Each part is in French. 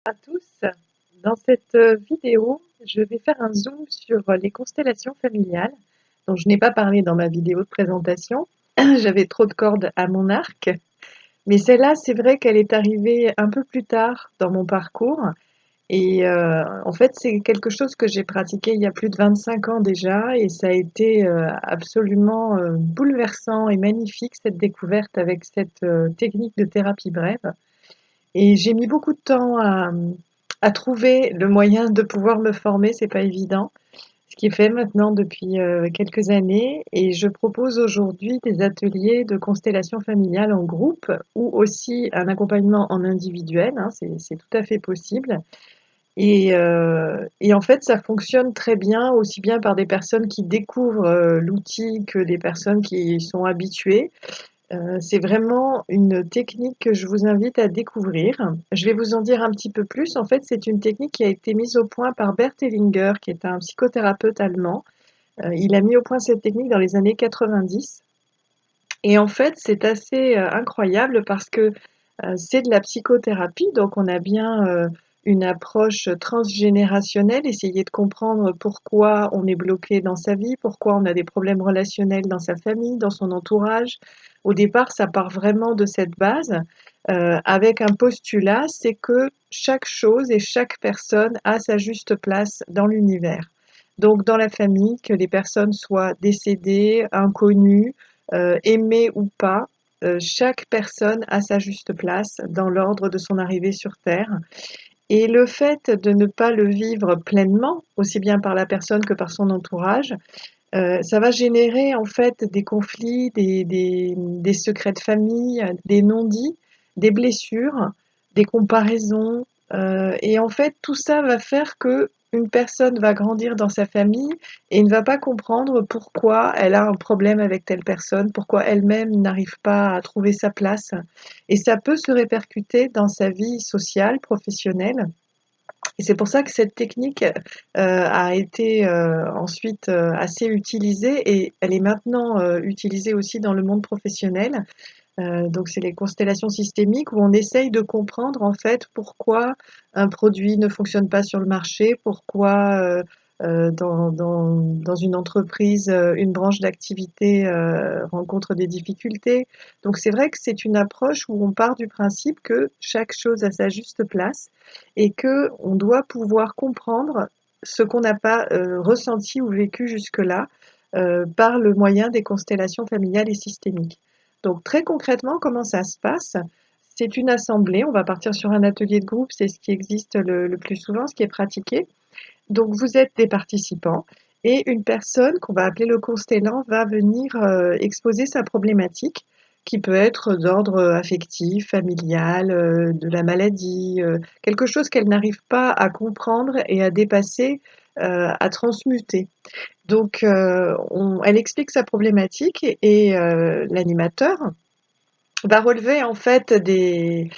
À tous. Dans cette vidéo, je vais faire un zoom sur les constellations familiales dont je n'ai pas parlé dans ma vidéo de présentation. J'avais trop de cordes à mon arc, mais celle-là, c'est vrai qu'elle est arrivée un peu plus tard dans mon parcours et en fait, c'est quelque chose que j'ai pratiqué il y a plus de 25 ans déjà et ça a été absolument bouleversant et magnifique cette découverte avec cette technique de thérapie brève. Et j'ai mis beaucoup de temps à trouver le moyen de pouvoir me former, c'est pas évident. Ce qui est fait maintenant depuis quelques années et je propose aujourd'hui des ateliers de constellation familiale en groupe ou aussi un accompagnement en individuel, hein, c'est tout à fait possible. Et en fait, ça fonctionne très bien, aussi bien par des personnes qui découvrent l'outil que des personnes qui y sont habituées. C'est vraiment une technique que je vous invite à découvrir. Je vais vous en dire un petit peu plus. En fait, c'est une technique qui a été mise au point par Bert Hellinger, qui est un psychothérapeute allemand. Il a mis au point cette technique dans les années 90. Et en fait, c'est assez incroyable parce que c'est de la psychothérapie, donc on a bien une approche transgénérationnelle, essayer de comprendre pourquoi on est bloqué dans sa vie, pourquoi on a des problèmes relationnels dans sa famille, dans son entourage. Au départ, ça part vraiment de cette base, avec un postulat, c'est que chaque chose et chaque personne a sa juste place dans l'univers. Donc dans la famille, que les personnes soient décédées, inconnues, aimées ou pas, chaque personne a sa juste place dans l'ordre de son arrivée sur Terre. Et le fait de ne pas le vivre pleinement, aussi bien par la personne que par son entourage, ça va générer en fait des conflits, des secrets de famille, des non-dits, des blessures, des comparaisons. Et en fait, tout ça va faire que une personne va grandir dans sa famille et ne va pas comprendre pourquoi elle a un problème avec telle personne, pourquoi elle-même n'arrive pas à trouver sa place. Et ça peut se répercuter dans sa vie sociale, professionnelle. Et c'est pour ça que cette technique a été ensuite assez utilisée et elle est maintenant utilisée aussi dans le monde professionnel. Donc c'est les constellations systémiques où on essaye de comprendre en fait pourquoi un produit ne fonctionne pas sur le marché, pourquoi dans une entreprise, une branche d'activité rencontre des difficultés. Donc c'est vrai que c'est une approche où on part du principe que chaque chose a sa juste place et que on doit pouvoir comprendre ce qu'on n'a pas ressenti ou vécu jusque-là par le moyen des constellations familiales et systémiques. Donc très concrètement, comment ça se passe? C'est une assemblée, on va partir sur un atelier de groupe, c'est ce qui existe le plus souvent, ce qui est pratiqué. Donc vous êtes des participants et une personne qu'on va appeler le constellant va venir exposer sa problématique qui peut être d'ordre affectif, familial, de la maladie, quelque chose qu'elle n'arrive pas à comprendre et à dépasser, à transmuter. Donc elle explique sa problématique et l'animateur va relever en fait des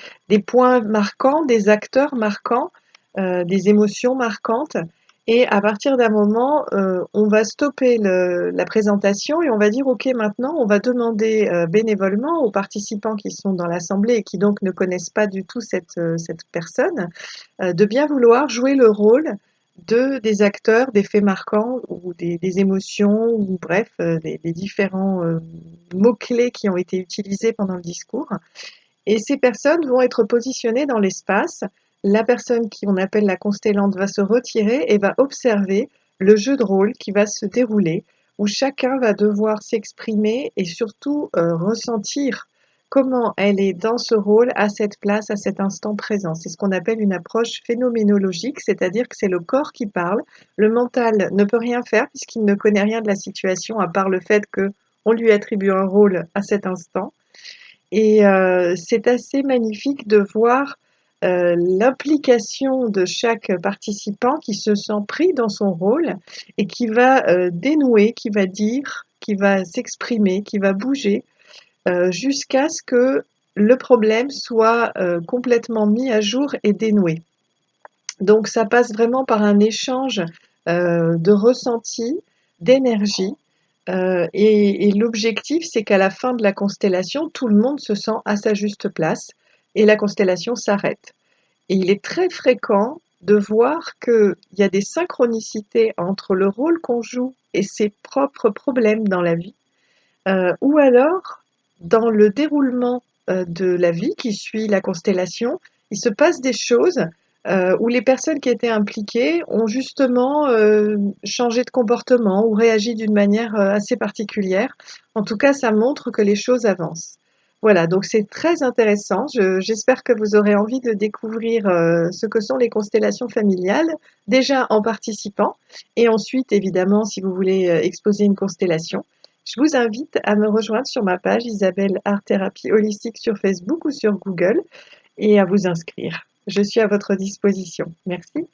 points marquants, des acteurs marquants, des émotions marquantes. Et à partir d'un moment, on va stopper la présentation et on va dire, OK, maintenant, on va demander bénévolement aux participants qui sont dans l'assemblée et qui donc ne connaissent pas du tout cette personne, de bien vouloir jouer le rôle des acteurs, des faits marquants ou des émotions ou bref, des différents mots-clés qui ont été utilisés pendant le discours. Et ces personnes vont être positionnées dans l'espace. La personne qui on appelle la constellante va se retirer et va observer le jeu de rôle qui va se dérouler, où chacun va devoir s'exprimer et surtout ressentir comment elle est dans ce rôle, à cette place, à cet instant présent. C'est ce qu'on appelle une approche phénoménologique, c'est-à-dire que c'est le corps qui parle. Le mental ne peut rien faire puisqu'il ne connaît rien de la situation à part le fait qu'on lui attribue un rôle à cet instant. Et c'est assez magnifique de voir l'implication de chaque participant qui se sent pris dans son rôle et qui va dénouer, qui va dire, qui va s'exprimer, qui va bouger jusqu'à ce que le problème soit complètement mis à jour et dénoué. Donc ça passe vraiment par un échange de ressenti, d'énergie. Et l'objectif, c'est qu'à la fin de la constellation, tout le monde se sent à sa juste place et la constellation s'arrête. Et il est très fréquent de voir qu'il y a des synchronicités entre le rôle qu'on joue et ses propres problèmes dans la vie, ou alors dans le déroulement de la vie qui suit la constellation, il se passe des choses où les personnes qui étaient impliquées ont justement changé de comportement ou réagi d'une manière assez particulière. En tout cas, ça montre que les choses avancent. Voilà, donc c'est très intéressant. J'espère que vous aurez envie de découvrir ce que sont les constellations familiales, déjà en participant, et ensuite, évidemment, si vous voulez exposer une constellation. Je vous invite à me rejoindre sur ma page Isabelle Art Thérapie Holistique sur Facebook ou sur Google et à vous inscrire. Je suis à votre disposition. Merci.